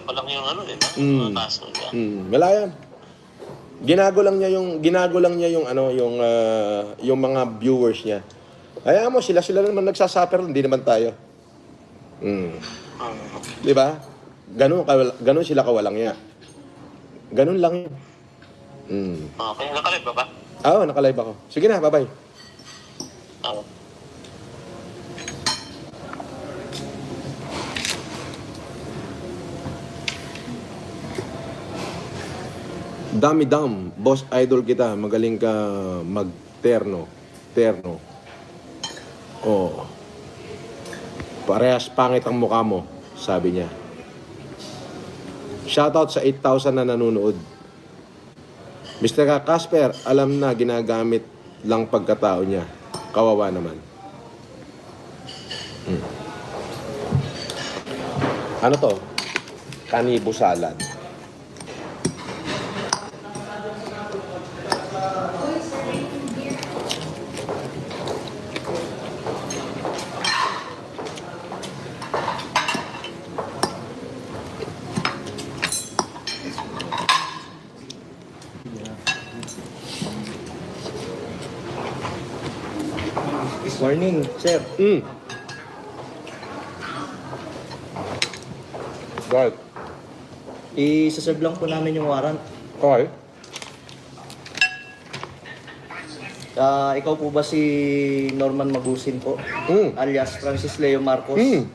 pa lang yung ano, di ba? Mga kaso niya. Wala yan. Ginago lang niya yung ano, yung mga viewers niya. Kaya mo sila naman nagsasuffer, hindi naman tayo. Di ba? Ganun sila kawalang niya. Ganun lang yun. Okay, nakalive ba ba? Oo, nakalive ako. Sige na, bye-bye. Oo. Dami-dam, boss idol kita, magaling ka mag-terno. Oh. Parehas pangit ang mukha mo, sabi niya. Shoutout sa 8,000 na nanonood. Mr. Casper, alam na ginagamit lang pagkatao niya. Kawawa naman. Ano to? Kanibo salad. Morning, sir. Right. I-serve lang po namin yung warrant. Okay. Ikaw po ba si Norman Magusin po? Alias Francis Leo Marcos? Hindi.